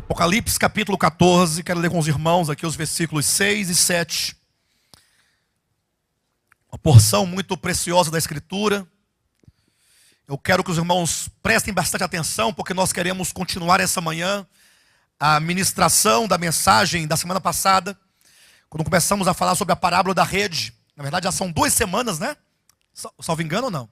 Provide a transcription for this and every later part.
Apocalipse capítulo 14, quero ler com os irmãos aqui os versículos 6 e 7. Uma porção muito preciosa da Escritura. Eu quero que os irmãos prestem bastante atenção, porque nós queremos continuar essa manhã a ministração da mensagem da semana passada, quando começamos a falar sobre a parábola da rede. Na verdade já são 2 semanas, né? Salvo engano ou não?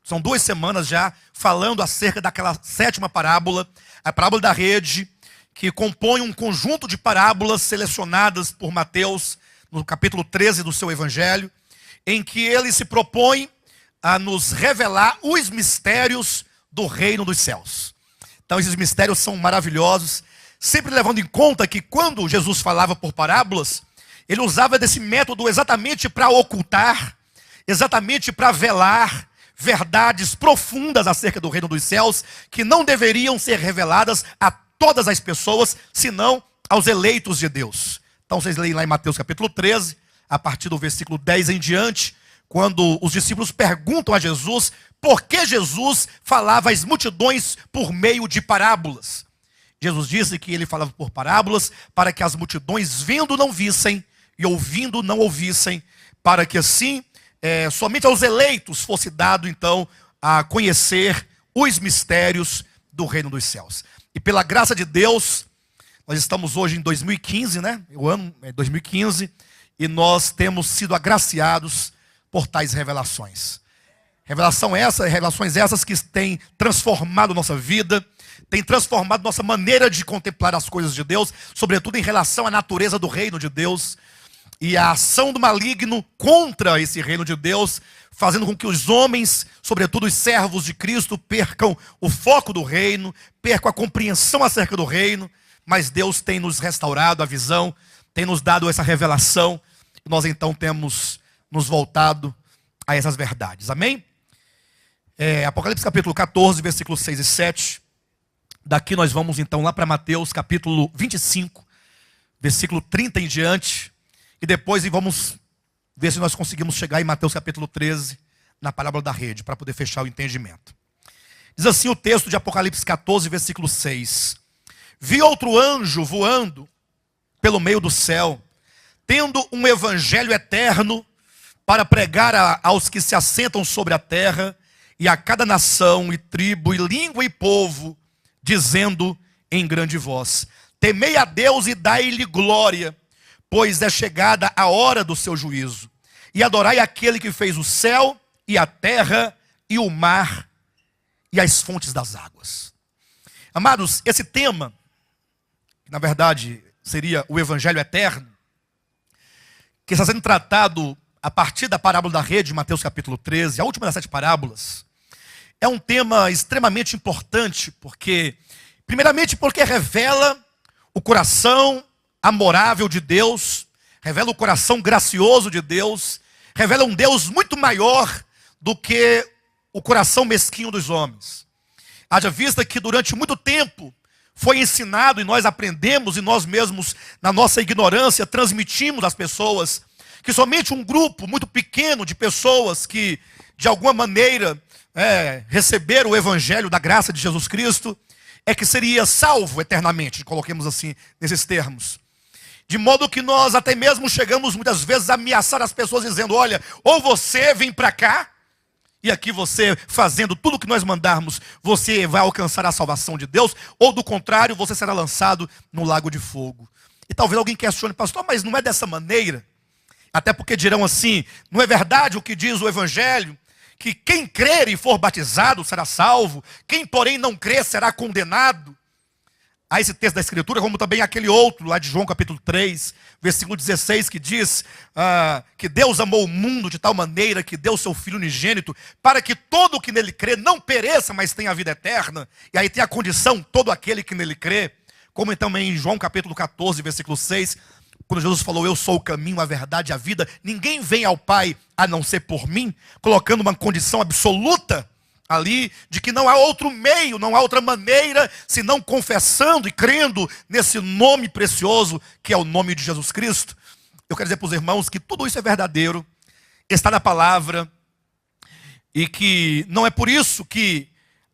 São 2 semanas já falando acerca daquela 7ª parábola, a parábola da rede, que compõe um conjunto de parábolas selecionadas por Mateus no capítulo 13 do seu evangelho, em que ele se propõe a nos revelar os mistérios do reino dos céus. Então esses mistérios são maravilhosos, sempre levando em conta que quando Jesus falava por parábolas, ele usava desse método exatamente para ocultar, exatamente para velar verdades profundas acerca do reino dos céus, que não deveriam ser reveladas a todas as pessoas, senão aos eleitos de Deus. Então vocês leem lá em Mateus capítulo 13, a partir do versículo 10 em diante, quando os discípulos perguntam a Jesus por que Jesus falava às multidões por meio de parábolas. Jesus disse que ele falava por parábolas para que as multidões vendo não vissem e ouvindo não ouvissem, para que assim somente aos eleitos fosse dado então a conhecer os mistérios do reino dos céus. E pela graça de Deus, nós estamos hoje em 2015, né? O ano é 2015, e nós temos sido agraciados por tais revelações. Revelações essas que têm transformado nossa vida, têm transformado nossa maneira de contemplar as coisas de Deus, sobretudo em relação à natureza do reino de Deus, e a ação do maligno contra esse reino de Deus, fazendo com que os homens, sobretudo os servos de Cristo, percam o foco do reino, percam a compreensão acerca do reino, mas Deus tem nos restaurado a visão, tem nos dado essa revelação, e nós então temos nos voltado a essas verdades. Amém? Apocalipse capítulo 14, versículos 6 e 7. Daqui nós vamos então lá para Mateus capítulo 25, versículo 30 em diante. E depois vamos ver se nós conseguimos chegar em Mateus capítulo 13, na parábola da rede, para poder fechar o entendimento. Diz assim o texto de Apocalipse 14, versículo 6. Vi outro anjo voando pelo meio do céu, tendo um evangelho eterno para pregar aos que se assentam sobre a terra, e a cada nação, e tribo, e língua, e povo, dizendo em grande voz: temei a Deus e dai-lhe glória, pois é chegada a hora do seu juízo. E adorai aquele que fez o céu, e a terra, e o mar, e as fontes das águas. Amados, esse tema, que na verdade seria o evangelho eterno, que está sendo tratado a partir da parábola da rede, de Mateus capítulo 13, a última das 7 parábolas, é um tema extremamente importante, primeiramente porque revela o coração amorável de Deus, revela o coração gracioso de Deus, revela um Deus muito maior do que o coração mesquinho dos homens. Haja vista que durante muito tempo foi ensinado e nós aprendemos, e nós mesmos, na nossa ignorância, transmitimos às pessoas que somente um grupo muito pequeno de pessoas que, de alguma maneira, receberam o evangelho da graça de Jesus Cristo, é que seria salvo eternamente, coloquemos assim, nesses termos. De modo que nós até mesmo chegamos muitas vezes a ameaçar as pessoas dizendo: olha, ou você vem para cá, e aqui você fazendo tudo o que nós mandarmos, você vai alcançar a salvação de Deus, ou do contrário, você será lançado no lago de fogo. E talvez alguém questione: pastor, mas não é dessa maneira? Até porque dirão assim: não é verdade o que diz o evangelho, que quem crer e for batizado será salvo, quem porém não crer será condenado? Há esse texto da Escritura, como também aquele outro, lá de João capítulo 3, versículo 16, que diz que Deus amou o mundo de tal maneira que deu seu Filho unigênito, para que todo o que nele crê não pereça, mas tenha a vida eterna. E aí tem a condição: todo aquele que nele crê. Como também em João capítulo 14, versículo 6, quando Jesus falou: eu sou o caminho, a verdade e a vida, ninguém vem ao Pai a não ser por mim, colocando uma condição absoluta ali, de que não há outro meio, não há outra maneira, senão confessando e crendo nesse nome precioso, que é o nome de Jesus Cristo. Eu quero dizer para os irmãos que tudo isso é verdadeiro, está na palavra, e que não é por isso que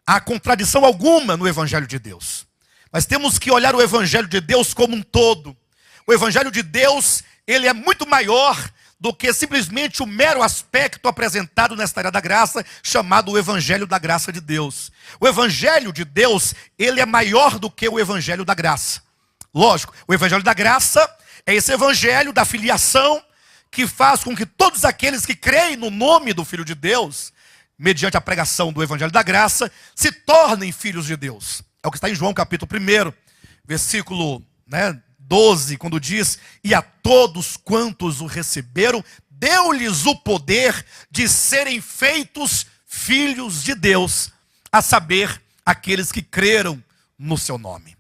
há contradição alguma no Evangelho de Deus. Nós temos que olhar o Evangelho de Deus como um todo. O Evangelho de Deus, ele é muito maior do que simplesmente o mero aspecto apresentado nesta área da graça, chamado o Evangelho da graça de Deus. O Evangelho de Deus, ele é maior do que o Evangelho da graça. Lógico, o Evangelho da graça é esse Evangelho da filiação que faz com que todos aqueles que creem no nome do Filho de Deus, mediante a pregação do Evangelho da graça, se tornem filhos de Deus. É o que está em João capítulo 1, versículo 12, quando diz: e a todos quantos o receberam, deu-lhes o poder de serem feitos filhos de Deus, a saber, aqueles que creram no seu nome.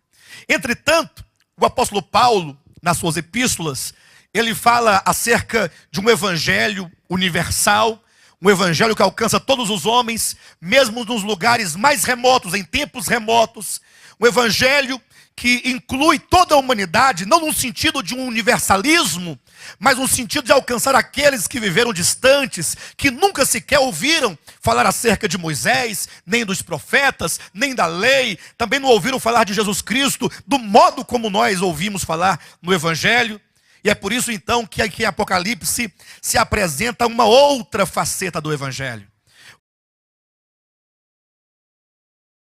Entretanto, o apóstolo Paulo, nas suas epístolas, ele fala acerca de um evangelho universal, um evangelho que alcança todos os homens, mesmo nos lugares mais remotos, em tempos remotos. Um evangelho que inclui toda a humanidade, não no sentido de um universalismo, mas no sentido de alcançar aqueles que viveram distantes, que nunca sequer ouviram falar acerca de Moisés, nem dos profetas, nem da lei, também não ouviram falar de Jesus Cristo, do modo como nós ouvimos falar no evangelho. E é por isso então que aqui em Apocalipse se apresenta uma outra faceta do evangelho.